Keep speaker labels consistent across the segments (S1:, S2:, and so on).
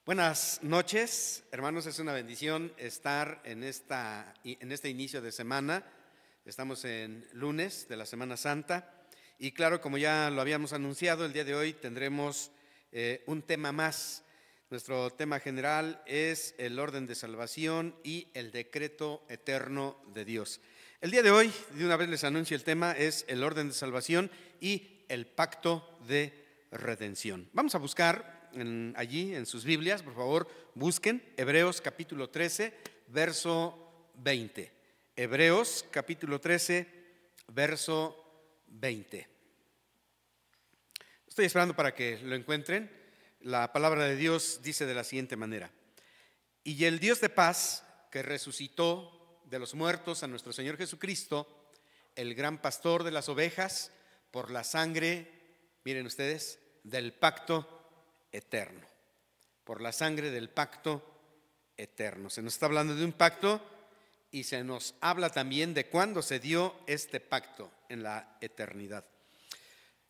S1: Buenas noches, hermanos. Es una bendición estar en este inicio de semana. Estamos en lunes de la Semana Santa y claro, como ya lo habíamos anunciado, el día de hoy tendremos un tema más. Nuestro tema general es el orden de salvación y el decreto eterno de Dios. El día de hoy, de una vez les anuncio el tema, es el orden de salvación y el pacto de redención. Vamos a buscar allí en sus Biblias, por favor, busquen Hebreos capítulo 13, verso 20. Hebreos capítulo 13, verso 20. Estoy esperando para que lo encuentren. La palabra de Dios dice de la siguiente manera: y el Dios de paz, que resucitó de los muertos a nuestro Señor Jesucristo, el gran pastor de las ovejas, por la sangre, miren ustedes, del pacto eterno, por la sangre del pacto eterno. Se nos está hablando de un pacto y se nos habla también de cuándo se dio este pacto en la eternidad.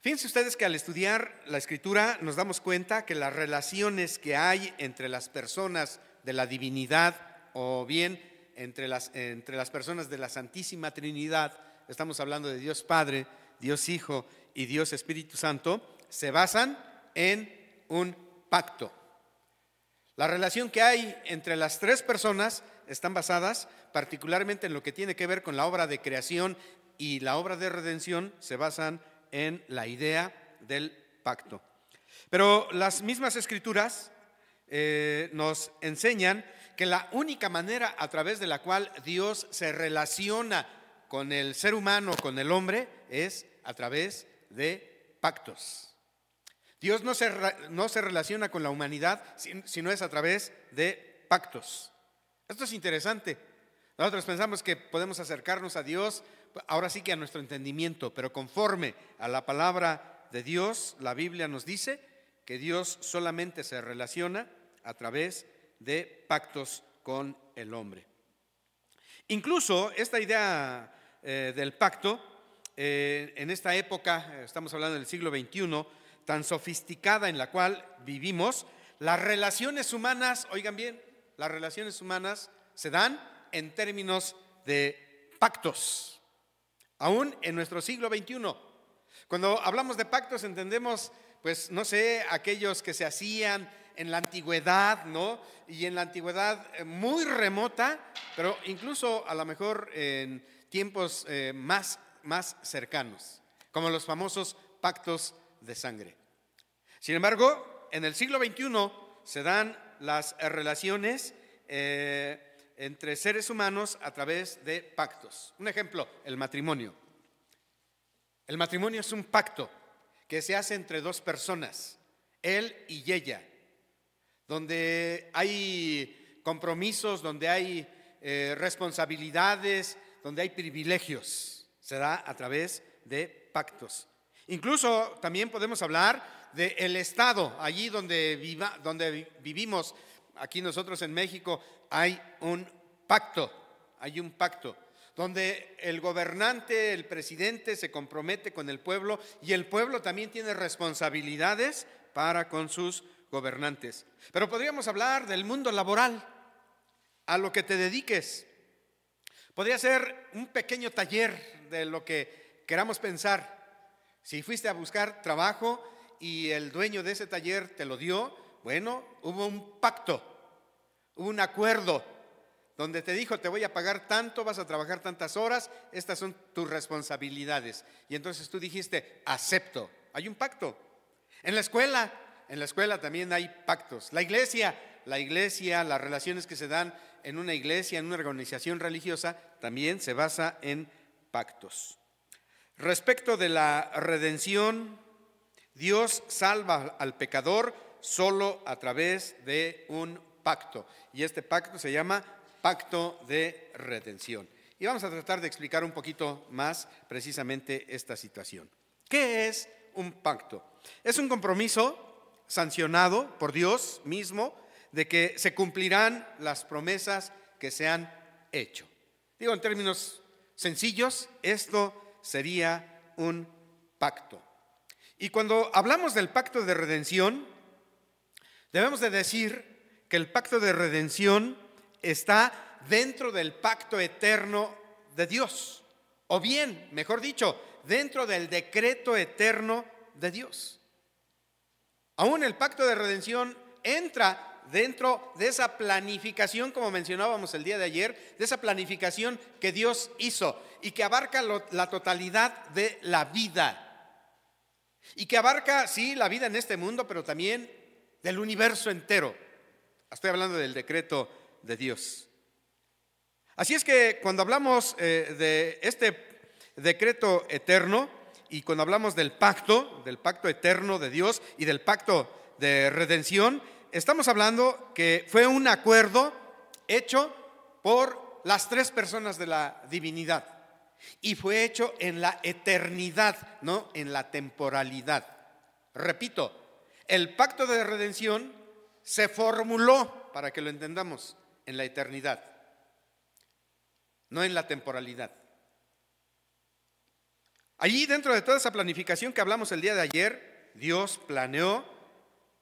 S1: Fíjense ustedes que al estudiar la Escritura nos damos cuenta que las relaciones que hay entre las personas de la divinidad o bien entre las personas de la Santísima Trinidad, estamos hablando de Dios Padre, Dios Hijo y Dios Espíritu Santo, se basan en un pacto. La relación que hay entre las tres personas están basadas particularmente en lo que tiene que ver con la obra de creación y la obra de redención, se basan en la idea del pacto. Pero las mismas Escrituras nos enseñan que la única manera a través de la cual Dios se relaciona con el ser humano, con el hombre, es a través de pactos. Dios no se relaciona con la humanidad si no es a través de pactos. Esto es interesante. Nosotros pensamos que podemos acercarnos a Dios, ahora sí que a nuestro entendimiento, pero conforme a la palabra de Dios, la Biblia nos dice que Dios solamente se relaciona a través de pactos con el hombre. Incluso esta idea del pacto, en esta época, estamos hablando del siglo XXI, tan sofisticada en la cual vivimos, las relaciones humanas, oigan bien, las relaciones humanas se dan en términos de pactos, aún en nuestro siglo XXI. Cuando hablamos de pactos entendemos, pues no sé, aquellos que se hacían en la antigüedad, ¿no? Y en la antigüedad muy remota, pero incluso a lo mejor en tiempos más cercanos, como los famosos pactos de sangre. Sin embargo, en el siglo XXI se dan las relaciones entre seres humanos a través de pactos. Un ejemplo, el matrimonio. El matrimonio es un pacto que se hace entre dos personas, él y ella, donde hay compromisos, donde hay responsabilidades, donde hay privilegios. Se da a través de pactos. Incluso también podemos hablar del Estado, allí donde vivimos, aquí nosotros en México, hay un pacto, donde el gobernante, el presidente se compromete con el pueblo y el pueblo también tiene responsabilidades para con sus gobernantes. Pero podríamos hablar del mundo laboral, a lo que te dediques. Podría ser un pequeño taller de lo que queramos pensar. Si fuiste a buscar trabajo y el dueño de ese taller te lo dio, bueno, hubo un pacto, hubo un acuerdo donde te dijo: te voy a pagar tanto, vas a trabajar tantas horas, estas son tus responsabilidades. Y entonces tú dijiste: acepto. Hay un pacto. En la escuela también hay pactos. La iglesia, las relaciones que se dan en una iglesia, en una organización religiosa, también se basa en pactos. Respecto de la redención, Dios salva al pecador solo a través de un pacto. Y este pacto se llama pacto de redención. Y vamos a tratar de explicar un poquito más precisamente esta situación. ¿Qué es un pacto? Es un compromiso sancionado por Dios mismo de que se cumplirán las promesas que se han hecho. Digo, en términos sencillos, esto sería un pacto. Y cuando hablamos del pacto de redención, debemos de decir que el pacto de redención está dentro del pacto eterno de Dios, o bien, mejor dicho, dentro del decreto eterno de Dios. Aún el pacto de redención entra dentro de esa planificación, como mencionábamos el día de ayer, de esa planificación que Dios hizo y que abarca la totalidad de la vida. Y que abarca, sí, la vida en este mundo, pero también del universo entero. Estoy hablando del decreto de Dios. Así es que cuando hablamos de este decreto eterno y cuando hablamos del pacto eterno de Dios y del pacto de redención, estamos hablando que fue un acuerdo hecho por las tres personas de la divinidad. Y fue hecho en la eternidad, no en la temporalidad. Repito, el pacto de redención se formuló, para que lo entendamos, en la eternidad, no en la temporalidad. Allí, dentro de toda esa planificación que hablamos el día de ayer, Dios planeó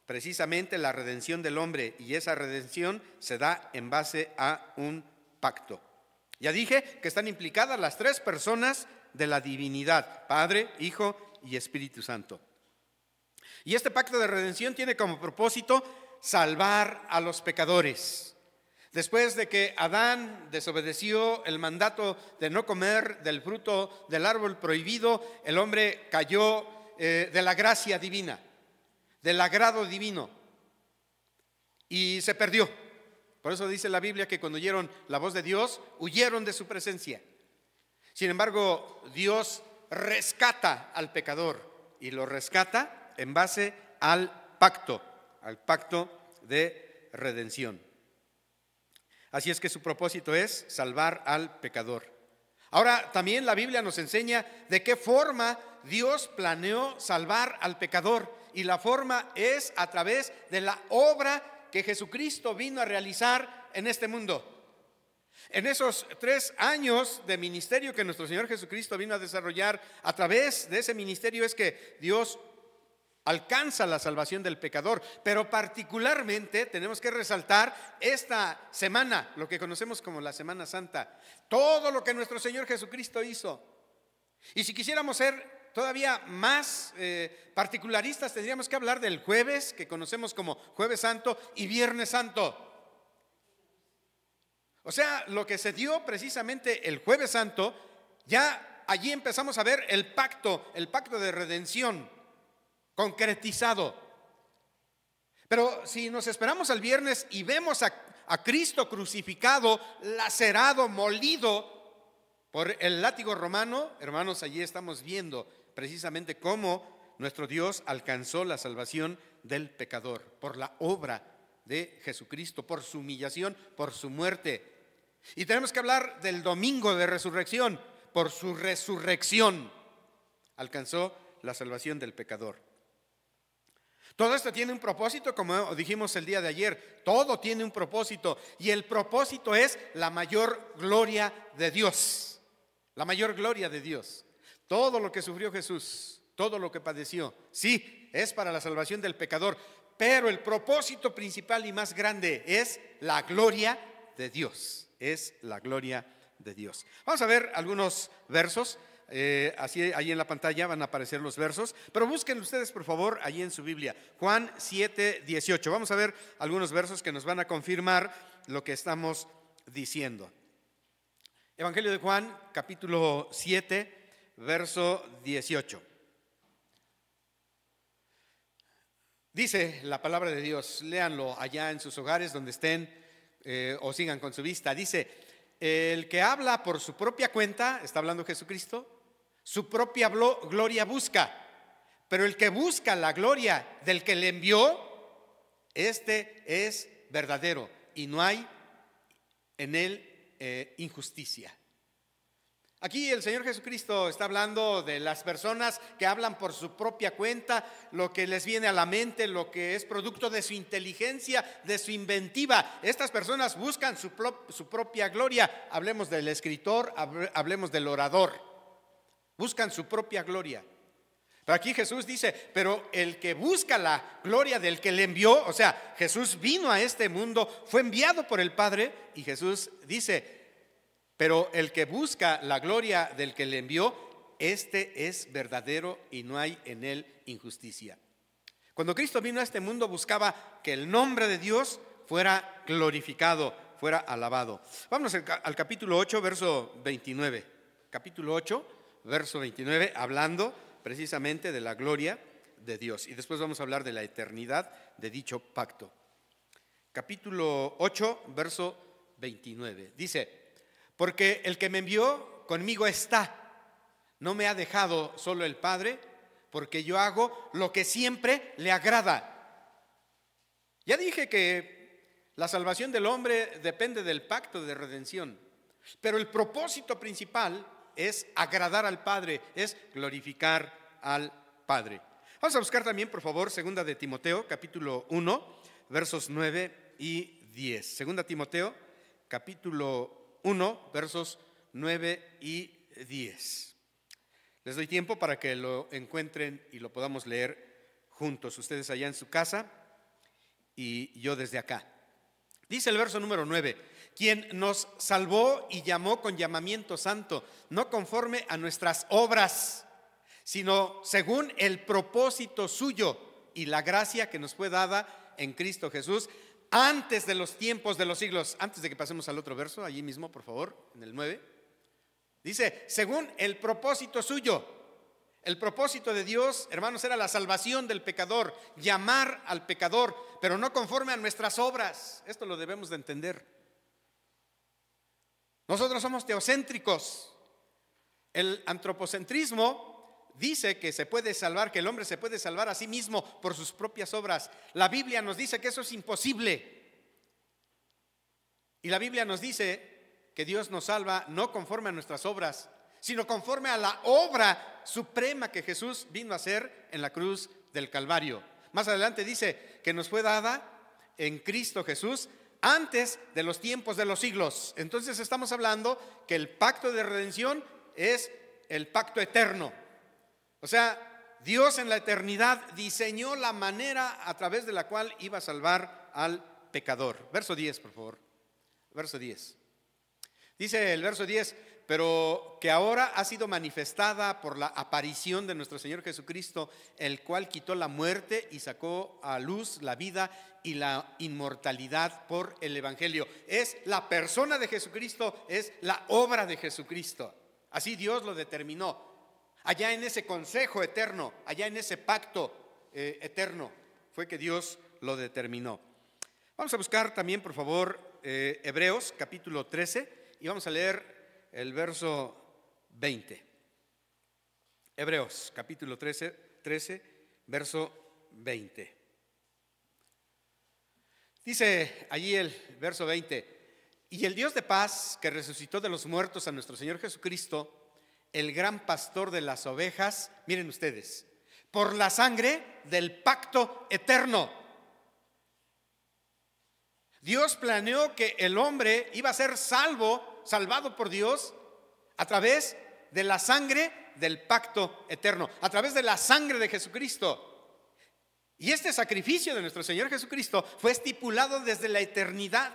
S1: precisamente la redención del hombre, y esa redención se da en base a un pacto. Ya dije que están implicadas las tres personas de la divinidad: Padre, Hijo y Espíritu Santo. Y este pacto de redención tiene como propósito salvar a los pecadores. Después de que Adán desobedeció el mandato de no comer del fruto del árbol prohibido, el hombre cayó de la gracia divina, del agrado divino, y se perdió. Por eso dice la Biblia que cuando oyeron la voz de Dios, huyeron de su presencia. Sin embargo, Dios rescata al pecador, y lo rescata en base al pacto de redención. Así es que su propósito es salvar al pecador. Ahora, también la Biblia nos enseña de qué forma Dios planeó salvar al pecador, y la forma es a través de la obra que Jesucristo vino a realizar en este mundo. En esos 3 años de ministerio que nuestro Señor Jesucristo vino a desarrollar, a través de ese ministerio es que Dios alcanza la salvación del pecador. Pero particularmente tenemos que resaltar esta semana, lo que conocemos como la Semana Santa, todo lo que nuestro Señor Jesucristo hizo. Y si quisiéramos ser todavía más particularistas, tendríamos que hablar del jueves, que conocemos como Jueves Santo, y Viernes Santo. O sea, lo que se dio precisamente el Jueves Santo, ya allí empezamos a ver el pacto de redención concretizado. Pero si nos esperamos al viernes y vemos a Cristo crucificado, lacerado, molido por el látigo romano, hermanos, allí estamos viendo precisamente cómo nuestro Dios alcanzó la salvación del pecador por la obra de Jesucristo, por su humillación, por su muerte. Y tenemos que hablar del domingo de resurrección. Por su resurrección alcanzó la salvación del pecador. Todo esto tiene un propósito, como dijimos el día de ayer. Todo tiene un propósito, y el propósito es la mayor gloria de Dios. La mayor gloria de Dios. Todo lo que sufrió Jesús, todo lo que padeció, sí, es para la salvación del pecador, pero el propósito principal y más grande es la gloria de Dios. Es la gloria de Dios. Vamos a ver algunos versos. Así ahí en la pantalla van a aparecer los versos, pero busquen ustedes por favor allí en su Biblia, Juan 7:18. Vamos a ver algunos versos que nos van a confirmar lo que estamos diciendo. Evangelio de Juan, capítulo 7, verso 18. Dice la palabra de Dios, léanlo allá en sus hogares donde estén, o sigan con su vista. Dice: el que habla por su propia cuenta, está hablando Jesucristo, su propia gloria busca, pero el que busca la gloria del que le envió, este es verdadero, y no hay en él injusticia. Aquí el Señor Jesucristo está hablando de las personas que hablan por su propia cuenta, lo que les viene a la mente, lo que es producto de su inteligencia, de su inventiva. Estas personas buscan su propia gloria. Hablemos del escritor, hablemos del orador. Buscan su propia gloria. Pero aquí Jesús dice, pero el que busca la gloria del que le envió, o sea, Jesús vino a este mundo, fue enviado por el Padre, y Jesús dice, pero el que busca la gloria del que le envió, este es verdadero y no hay en él injusticia. Cuando Cristo vino a este mundo, buscaba que el nombre de Dios fuera glorificado, fuera alabado. Vamos al capítulo 8, verso 29. Capítulo 8, verso 29, hablando precisamente de la gloria de Dios. Y después vamos a hablar de la eternidad de dicho pacto. Capítulo 8, verso 29. Dice, porque el que me envió conmigo está, no me ha dejado solo el Padre, porque yo hago lo que siempre le agrada. Ya dije que la salvación del hombre depende del pacto de redención, pero el propósito principal es agradar al Padre, es glorificar al Padre. Vamos a buscar también, por favor, segunda de Timoteo, capítulo 1, versos 9 y 10. Segunda Timoteo, capítulo 1, versos 9 y 10. Les doy tiempo para que lo encuentren y lo podamos leer juntos, ustedes allá en su casa y yo desde acá. Dice el verso número 9, quien nos salvó y llamó con llamamiento santo, no conforme a nuestras obras, sino según el propósito suyo y la gracia que nos fue dada en Cristo Jesús antes de los tiempos de los siglos. Antes de que pasemos al otro verso, allí mismo, por favor, en el 9. Dice, según el propósito suyo. El propósito de Dios, hermanos, era la salvación del pecador, llamar al pecador, pero no conforme a nuestras obras. Esto lo debemos de entender. Nosotros somos teocéntricos. El antropocentrismo dice que se puede salvar, que el hombre se puede salvar a sí mismo por sus propias obras. La Biblia nos dice que eso es imposible. Y la Biblia nos dice que Dios nos salva no conforme a nuestras obras, sino conforme a la obra suprema que Jesús vino a hacer en la cruz del Calvario. Más adelante dice que nos fue dada en Cristo Jesús antes de los tiempos de los siglos. Entonces estamos hablando que el pacto de redención es el pacto eterno. O sea, Dios en la eternidad diseñó la manera a través de la cual iba a salvar al pecador. Verso 10, por favor. Verso 10. Dice el verso 10, pero que ahora ha sido manifestada por la aparición de nuestro Señor Jesucristo, el cual quitó la muerte y sacó a luz la vida y la inmortalidad por el Evangelio. Es la persona de Jesucristo, es la obra de Jesucristo. Así Dios lo determinó. Allá en ese consejo eterno, allá en ese pacto eterno, fue que Dios lo determinó. Vamos a buscar también, por favor, Hebreos capítulo 13. Y vamos a leer el verso 20. Hebreos, capítulo 13, verso 20. Dice allí el verso 20, y el Dios de paz, que resucitó de los muertos a nuestro Señor Jesucristo, el gran pastor de las ovejas, miren ustedes, por la sangre del pacto eterno. Dios planeó que el hombre iba a ser salvado por Dios a través de la sangre del pacto eterno, a través de la sangre de Jesucristo. Y este sacrificio de nuestro Señor Jesucristo fue estipulado desde la eternidad.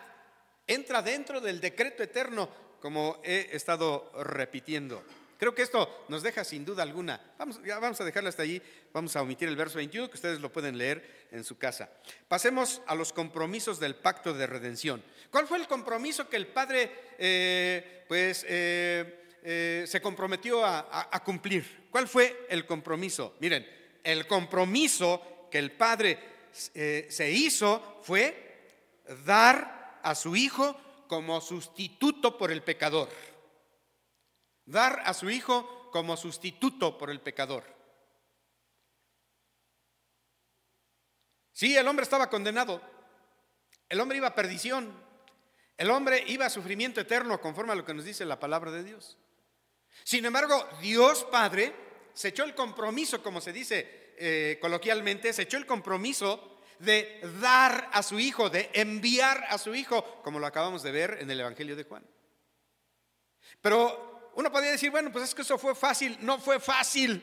S1: Entra dentro del decreto eterno, como he estado repitiendo. Creo que esto nos deja sin duda alguna. Vamos a dejarlo hasta allí. Vamos a omitir el verso 21, que ustedes lo pueden leer en su casa. Pasemos a los compromisos del pacto de redención. ¿Cuál fue el compromiso que el Padre se comprometió a cumplir? ¿Cuál fue el compromiso? Miren, el compromiso que el Padre se hizo fue dar a su Hijo como sustituto por el pecador. Dar a su Hijo como sustituto por el pecador. Sí, el hombre estaba condenado. El hombre iba a perdición. El hombre iba a sufrimiento eterno, conforme a lo que nos dice la palabra de Dios. Sin embargo, Dios Padre se echó el compromiso, como se dice coloquialmente, se echó el compromiso de dar a su Hijo, de enviar a su Hijo, como lo acabamos de ver en el Evangelio de Juan. Pero uno podría decir, bueno, pues es que eso fue fácil. No fue fácil.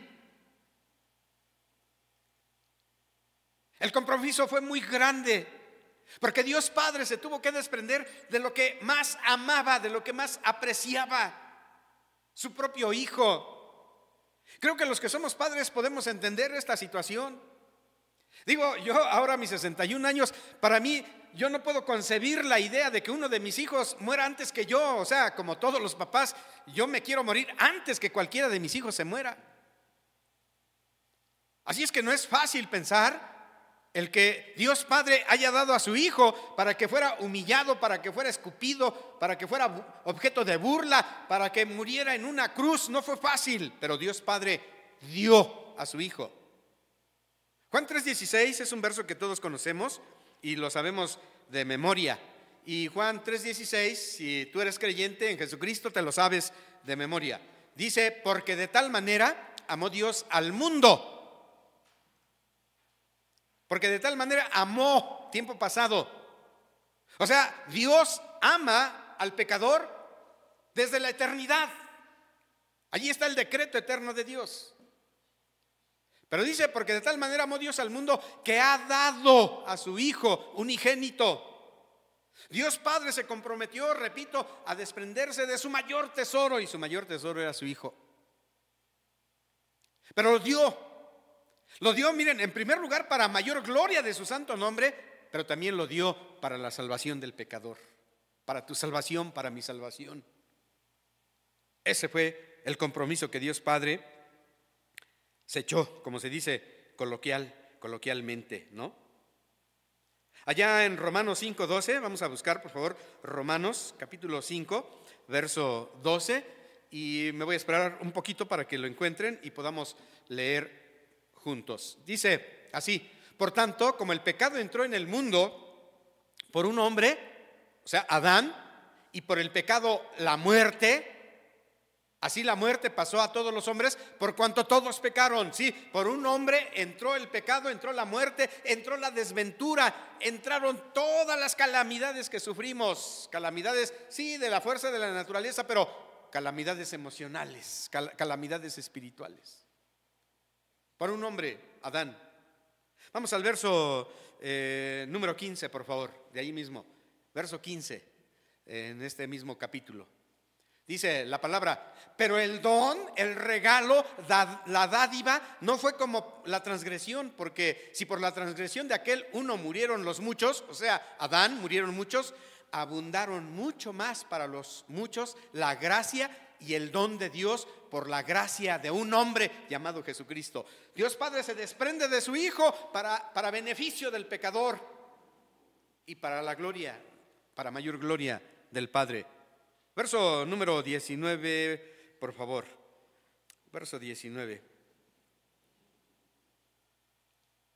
S1: El compromiso fue muy grande, porque Dios Padre se tuvo que desprender de lo que más amaba, de lo que más apreciaba, su propio Hijo. Creo que los que somos padres podemos entender esta situación. Digo, yo ahora a mis 61 años, para mí, yo no puedo concebir la idea de que uno de mis hijos muera antes que yo. O sea, como todos los papás, yo me quiero morir antes que cualquiera de mis hijos se muera. Así es que no es fácil pensar el que Dios Padre haya dado a su Hijo para que fuera humillado, para que fuera escupido, para que fuera objeto de burla, para que muriera en una cruz. No fue fácil, pero Dios Padre dio a su Hijo. Juan 3:16 es un verso que todos conocemos y lo sabemos de memoria. Y Juan 3:16, si tú eres creyente en Jesucristo, te lo sabes de memoria. Dice, porque de tal manera amó Dios al mundo. Porque de tal manera amó, tiempo pasado. O sea, Dios ama al pecador desde la eternidad. Allí está el decreto eterno de Dios. Pero dice, porque de tal manera amó Dios al mundo que ha dado a su Hijo unigénito. Dios Padre se comprometió, repito, a desprenderse de su mayor tesoro, y su mayor tesoro era su Hijo. Pero lo dio, miren, en primer lugar para mayor gloria de su santo nombre, pero también lo dio para la salvación del pecador, para tu salvación, para mi salvación. Ese fue el compromiso que Dios Padre se echó, como se dice coloquialmente, ¿no? Allá en Romanos 5:12, vamos a buscar por favor Romanos capítulo 5, verso 12, y me voy a esperar un poquito para que lo encuentren y podamos leer juntos. Dice así, por tanto, como el pecado entró en el mundo por un hombre, o sea, Adán, y por el pecado la muerte, así la muerte pasó a todos los hombres por cuanto todos pecaron. Sí, por un hombre entró el pecado, entró la muerte, entró la desventura, entraron todas las calamidades que sufrimos. Calamidades, sí, de la fuerza de la naturaleza, pero calamidades emocionales, calamidades espirituales. Por un hombre, Adán. Vamos al verso número 15, por favor, de ahí mismo. Verso 15, en este mismo capítulo. Dice la palabra, pero el don, el regalo, la dádiva, no fue como la transgresión, porque si por la transgresión de aquel uno murieron los muchos, o sea, Adán murieron muchos, abundaron mucho más para los muchos la gracia y el don de Dios por la gracia de un hombre llamado Jesucristo. Dios Padre se desprende de su Hijo para beneficio del pecador y para la gloria, para mayor gloria del Padre. Verso número 19, por favor. Verso 19.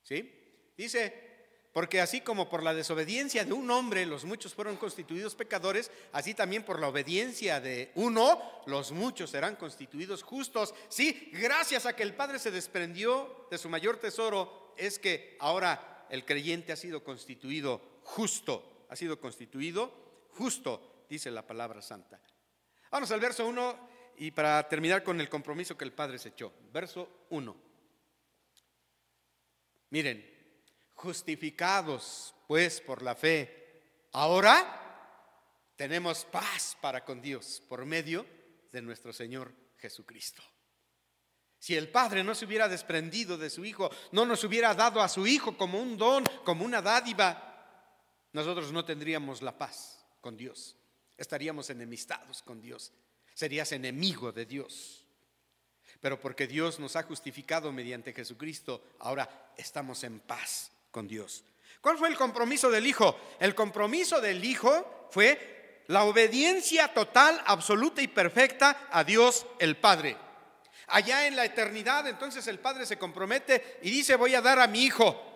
S1: ¿Sí? Dice, porque así como por la desobediencia de un hombre los muchos fueron constituidos pecadores, así también por la obediencia de uno los muchos serán constituidos justos. Sí, gracias a que el Padre se desprendió de su mayor tesoro, es que ahora el creyente ha sido constituido justo. Ha sido constituido justo, dice la palabra santa. Vamos al verso 1 y para terminar con el compromiso que el Padre se echó. Verso 1. Miren, justificados pues por la fe, ahora tenemos paz para con Dios por medio de nuestro Señor Jesucristo. Si el Padre no se hubiera desprendido de su Hijo, no nos hubiera dado a su Hijo como un don, como una dádiva, nosotros no tendríamos la paz con Dios. Estaríamos enemistados con Dios, serías enemigo de Dios. Pero porque Dios nos ha justificado mediante Jesucristo, ahora estamos en paz con Dios. ¿Cuál fue el compromiso del Hijo? El compromiso del Hijo fue la obediencia total, absoluta y perfecta a Dios el Padre. Allá en la eternidad, entonces el Padre se compromete y dice, voy a dar a mi Hijo.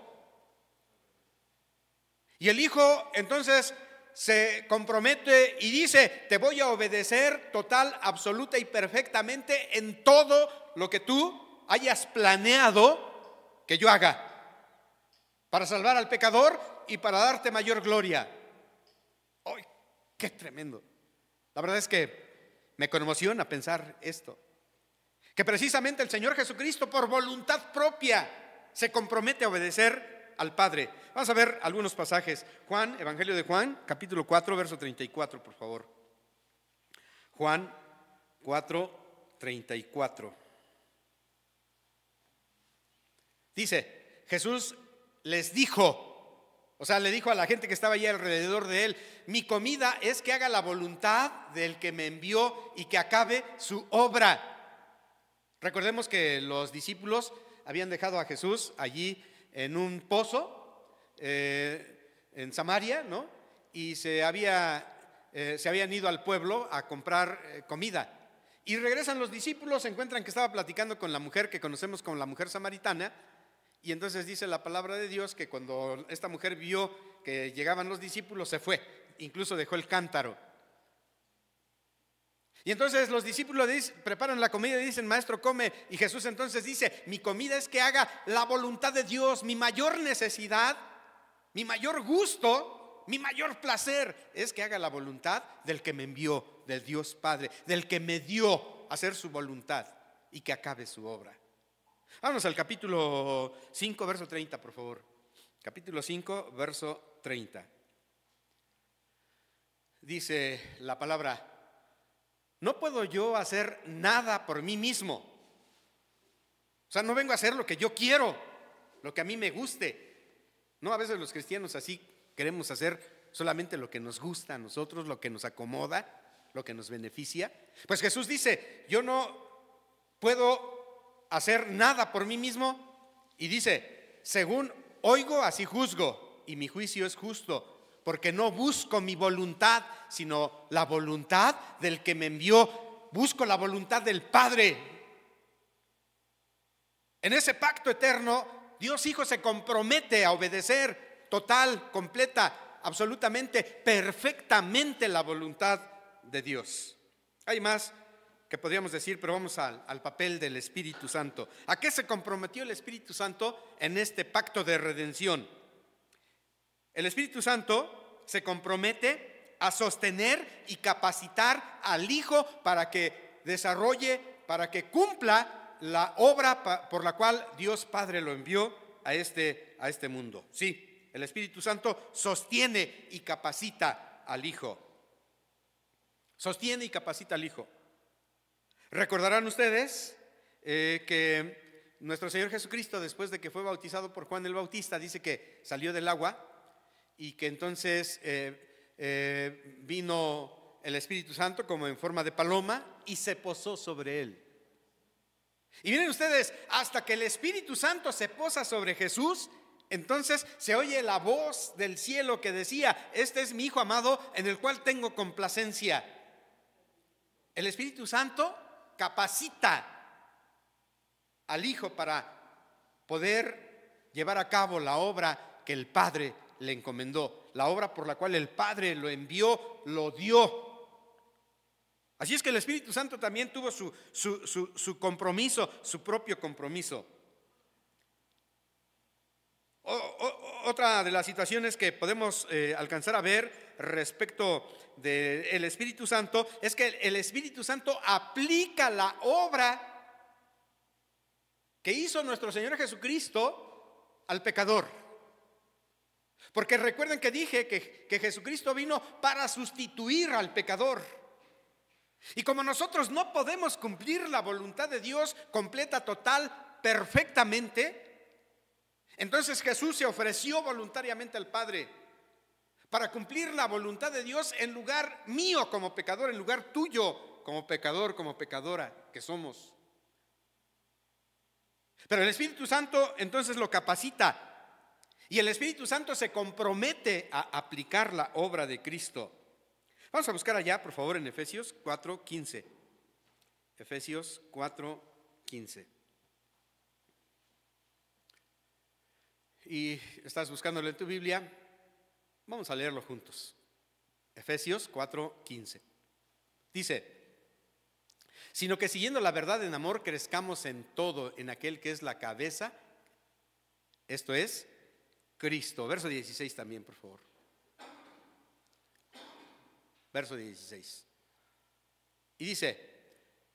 S1: Y el Hijo entonces se compromete y dice, te voy a obedecer total, absoluta y perfectamente en todo lo que tú hayas planeado que yo haga, para salvar al pecador y para darte mayor gloria. ¡Ay, qué tremendo! La verdad es que me conmociona pensar esto, que precisamente el Señor Jesucristo por voluntad propia se compromete a obedecer al Padre. Vamos a ver algunos pasajes. Juan, Evangelio de Juan, capítulo 4, verso 34, por favor. Juan 4, 34. Dice, Jesús les dijo, o sea, le dijo a la gente que estaba allí alrededor de él: mi comida es que haga la voluntad del que me envió y que acabe su obra. Recordemos que los discípulos habían dejado a Jesús allí en un pozo en Samaria, ¿no? Y se habían ido al pueblo a comprar comida. Y regresan los discípulos, se encuentran que estaba platicando con la mujer que conocemos como la mujer samaritana. Y entonces dice la palabra de Dios que cuando esta mujer vio que llegaban los discípulos, se fue, incluso dejó el cántaro. Y entonces los discípulos preparan la comida y dicen: maestro, come. Y Jesús entonces dice: mi comida es que haga la voluntad de Dios. Mi mayor necesidad, mi mayor gusto, mi mayor placer es que haga la voluntad del que me envió, del Dios Padre, del que me dio a hacer su voluntad y que acabe su obra. Vamos al capítulo 5, verso 30, por favor. Capítulo 5, verso 30. Dice la palabra: no puedo yo hacer nada por mí mismo. O sea, no vengo a hacer lo que yo quiero, lo que a mí me guste. No, a veces los cristianos así queremos hacer solamente lo que nos gusta a nosotros, lo que nos acomoda, lo que nos beneficia. Pues Jesús dice: yo no puedo hacer nada por mí mismo. Y dice: según oigo, así juzgo, y mi juicio es justo, porque no busco mi voluntad, sino la voluntad del que me envió. Busco la voluntad del Padre. En ese pacto eterno, Dios Hijo se compromete a obedecer total, completa, absolutamente, perfectamente la voluntad de Dios. Hay más que podríamos decir, pero vamos al papel del Espíritu Santo. ¿A qué se comprometió el Espíritu Santo en este pacto de redención? El Espíritu Santo se compromete a sostener y capacitar al Hijo para que desarrolle, para que cumpla la obra por la cual Dios Padre lo envió a este mundo. Sí, el Espíritu Santo sostiene y capacita al Hijo. Sostiene y capacita al Hijo. Recordarán ustedes que nuestro Señor Jesucristo, después de que fue bautizado por Juan el Bautista, dice que salió del agua y que entonces vino el Espíritu Santo como en forma de paloma y se posó sobre él. Y miren ustedes, hasta que el Espíritu Santo se posa sobre Jesús, entonces se oye la voz del cielo que decía: este es mi Hijo amado en el cual tengo complacencia. El Espíritu Santo capacita al Hijo para poder llevar a cabo la obra que el Padre le encomendó, la obra por la cual el Padre lo envió, lo dio. Así es que el Espíritu Santo también tuvo su compromiso, su propio compromiso. Otra de las situaciones que podemos alcanzar a ver respecto del Espíritu Santo es que el Espíritu Santo aplica la obra que hizo nuestro Señor Jesucristo al pecador. Porque recuerden que dije que Jesucristo vino para sustituir al pecador. Y como nosotros no podemos cumplir la voluntad de Dios completa, total, perfectamente, entonces Jesús se ofreció voluntariamente al Padre para cumplir la voluntad de Dios en lugar mío como pecador, en lugar tuyo como pecador, como pecadora que somos. Pero el Espíritu Santo entonces lo capacita y el Espíritu Santo se compromete a aplicar la obra de Cristo. Vamos a buscar allá, por favor, en Efesios 4:15. Efesios 4:15. Y estás buscándolo en tu Biblia. Vamos a leerlo juntos. Efesios 4:15. Dice: sino que siguiendo la verdad en amor crezcamos en todo en aquel que es la cabeza, esto es Cristo. Verso 16 también, por favor. Verso 16. Y dice: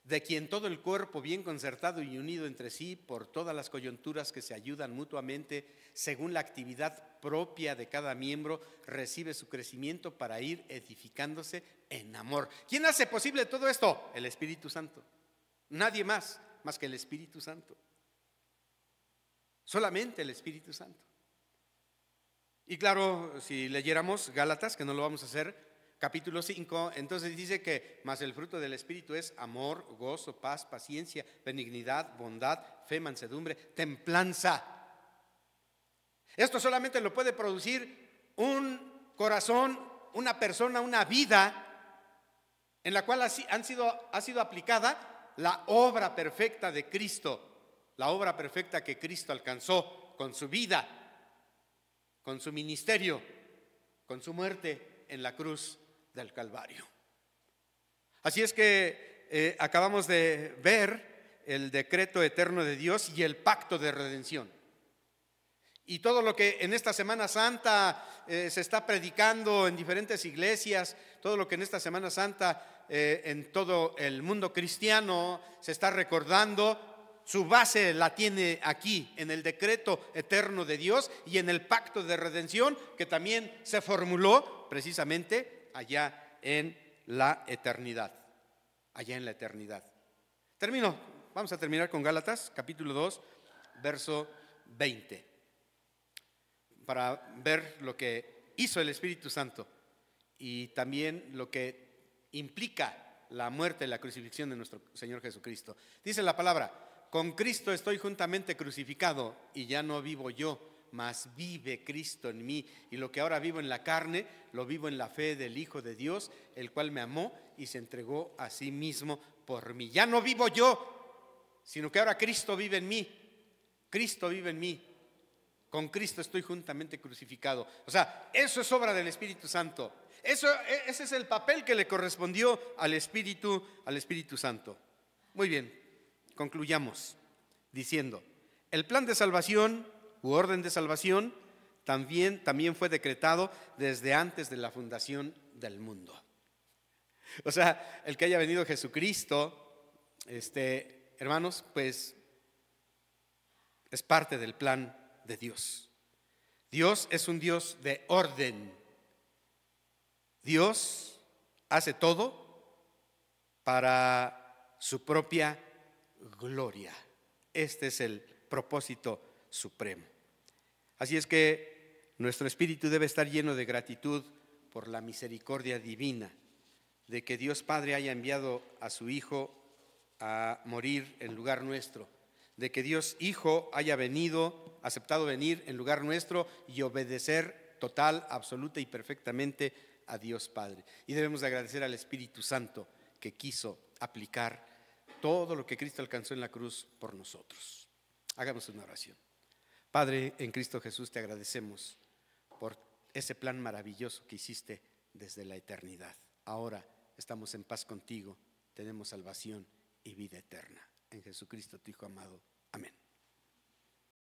S1: de quien todo el cuerpo bien concertado y unido entre sí por todas las coyunturas que se ayudan mutuamente según la actividad propia de cada miembro, recibe su crecimiento para ir edificándose en amor. ¿Quién hace posible todo esto? El Espíritu Santo. Nadie más que el Espíritu Santo. Solamente el Espíritu Santo. Y claro, si leyéramos Gálatas, que no lo vamos a hacer, capítulo 5, entonces dice que más el fruto del Espíritu es amor, gozo, paz, paciencia, benignidad, bondad, fe, mansedumbre, templanza. Esto solamente lo puede producir un corazón, una persona, una vida en la cual ha sido aplicada la obra perfecta de Cristo, la obra perfecta que Cristo alcanzó con su vida, con su ministerio, con su muerte en la cruz del Calvario. Así es que acabamos de ver el decreto eterno de Dios y el pacto de redención. Y todo lo que en esta Semana Santa se está predicando en diferentes iglesias, todo lo que en esta Semana Santa en todo el mundo cristiano se está recordando, su base la tiene aquí, en el decreto eterno de Dios y en el pacto de redención que también se formuló precisamente allá en la eternidad. Allá en la eternidad. Vamos a terminar con Gálatas, capítulo 2, verso 20. Para ver lo que hizo el Espíritu Santo y también lo que implica la muerte y la crucifixión de nuestro Señor Jesucristo. Dice la palabra: con Cristo estoy juntamente crucificado y ya no vivo yo, mas vive Cristo en mí. Y lo que ahora vivo en la carne, lo vivo en la fe del Hijo de Dios, el cual me amó y se entregó a sí mismo por mí. Ya no vivo yo, sino que ahora Cristo vive en mí. Cristo vive en mí. Con Cristo estoy juntamente crucificado. O sea, eso es obra del Espíritu Santo. Ese es el papel que le correspondió al Espíritu Santo. Muy bien, concluyamos diciendo: el plan de salvación u orden de salvación también fue decretado desde antes de la fundación del mundo. O sea, el que haya venido Jesucristo, hermanos, pues es parte del plan de Dios. Dios es un Dios de orden. Dios hace todo para su propia gloria. Este es el propósito supremo. Así es que nuestro espíritu debe estar lleno de gratitud por la misericordia divina, de que Dios Padre haya enviado a su Hijo a morir en lugar nuestro, de que Dios Hijo haya aceptado venir en lugar nuestro y obedecer total, absoluta y perfectamente a Dios Padre. Y debemos de agradecer al Espíritu Santo que quiso aplicar todo lo que Cristo alcanzó en la cruz por nosotros. Hagamos una oración. Padre, en Cristo Jesús te agradecemos por ese plan maravilloso que hiciste desde la eternidad. Ahora estamos en paz contigo, tenemos salvación y vida eterna. En Jesucristo, tu Hijo amado. Amén.